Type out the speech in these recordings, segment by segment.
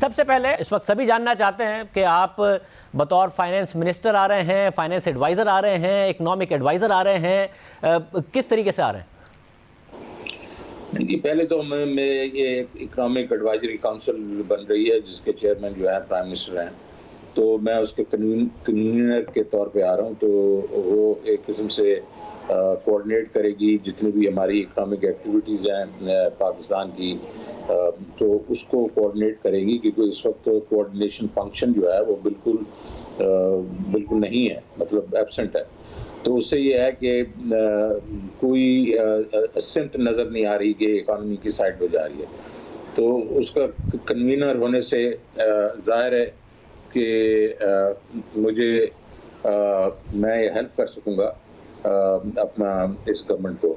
سب سے پہلے اس وقت سبھی جاننا چاہتے ہیں کہ آپ بطور فائنینس منسٹر آ رہے ہیں، فائنینس ایڈوائزر آ رہے ہیں، اکنامک ایڈوائزر آ رہے ہیں، کس طریقے سے آ رہے ہیں؟ جی، پہلے تو میں یہ اکنامک ایڈوائزری کاؤنسل بن رہی ہے جس کے چیئرمین جو ہے پرائم منسٹر ہیں، تو میں اس کے کنوینر کے طور پہ آ رہا ہوں. تو وہ ایک قسم سے کوآرڈینیٹ کرے گی جتنی بھی ہماری اکنامک ایکٹیویٹیز ہیں پاکستان کی، تو اس کو کوآرڈینیٹ کرے گی، کیونکہ اس وقت کوآرڈینیشن فنکشن جو ہے وہ بالکل نہیں ہے، مطلب ایبسنٹ ہے. تو اس سے یہ ہے کہ کوئی سمت نظر نہیں آ رہی کہ اکانومی کی سائڈ پہ جا رہی ہے. تو اس کا کنوینر ہونے سے ظاہر ہے کہ میں ہیلپ کر سکوں گا اپنا اس گورنمنٹ کو.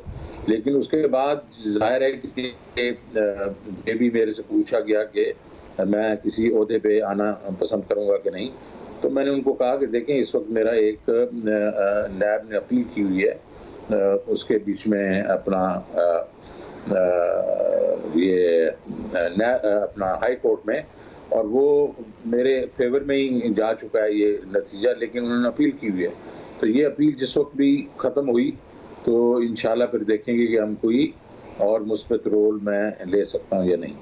لیکن اس کے بعد ظاہر ہے کہ یہ بھی میرے سے پوچھا گیا کہ میں کسی عہدے پہ آنا پسند کروں گا کہ نہیں. تو میں نے ان کو کہا کہ دیکھیں اس وقت میرا ایک نیب نے اپیل کی ہوئی ہے، اس کے بیچ میں اپنا اپنا ہائی کورٹ میں، اور وہ میرے فیور میں ہی جا چکا ہے یہ نتیجہ، لیکن انہوں نے اپیل کی ہوئی ہے. تو یہ اپیل جس وقت بھی ختم ہوئی تو انشاءاللہ پھر دیکھیں گے کہ ہم کوئی اور مثبت رول میں لے سکتا ہوں یا نہیں.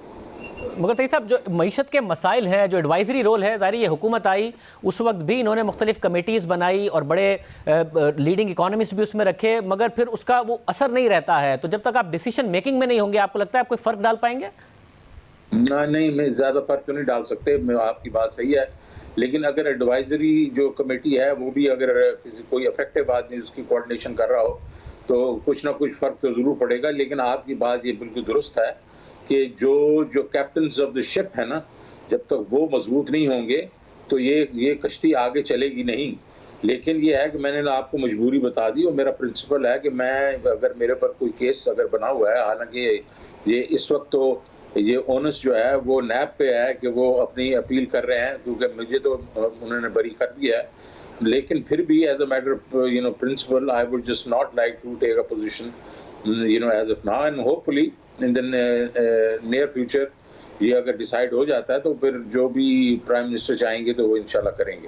مگر طیب صاحب، جو معیشت کے مسائل ہیں، جو ایڈوائزری رول ہے، ظاہر یہ حکومت آئی اس وقت بھی انہوں نے مختلف کمیٹیز بنائی اور بڑے لیڈنگ اکانومسٹ بھی اس میں رکھے، مگر پھر اس کا وہ اثر نہیں رہتا ہے. تو جب تک آپ ڈیسیشن میکنگ میں نہیں ہوں گے، آپ کو لگتا ہے آپ کوئی فرق ڈال پائیں گے؟ نہیں، میں زیادہ فرق تو نہیں ڈال سکتے، آپ کی بات صحیح ہے. لیکن اگر ایڈوائزری جو کمیٹی ہے وہ بھی اگر کوئی افیکٹو آدمی اس کی کوآرڈینیشن کر رہا ہو تو کچھ نہ کچھ فرق تو ضرور پڑے گا. لیکن آپ کی بات یہ بالکل درست ہے کہ جو کیپٹنز آف دا شپ ہے نا، جب تک وہ مضبوط نہیں ہوں گے تو یہ کشتی آگے چلے گی نہیں. لیکن یہ ہے کہ میں نے آپ کو مجبوری بتا دی، اور میرا پرنسپل ہے کہ میں اگر میرے پر کوئی کیس اگر بنا ہوا ہے، حالانکہ یہ اس وقت تو یہ اونس جو ہے وہ نیب پہ ہے کہ وہ اپنی اپیل کر رہے ہیں، کیونکہ مجھے تو انہوں نے بری کر دیا ہے. لیکن پھر بھی as a matter of principle I would just not like to take a position as of now, and hopefully in the near future یہ اگر ڈیسائیڈ ہو جاتا ہے تو پھر جو بھی پرائم منسٹر چاہیں گے تو وہ انشاءاللہ کریں گے.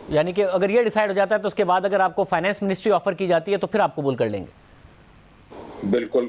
یعنی کہ اگر یہ ڈیسائیڈ ہو جاتا ہے تو اس کے بعد اگر آپ کو فائنینس منسٹری آفر کی جاتی ہے تو پھر آپ قبول کر لیں گے؟ بالکل.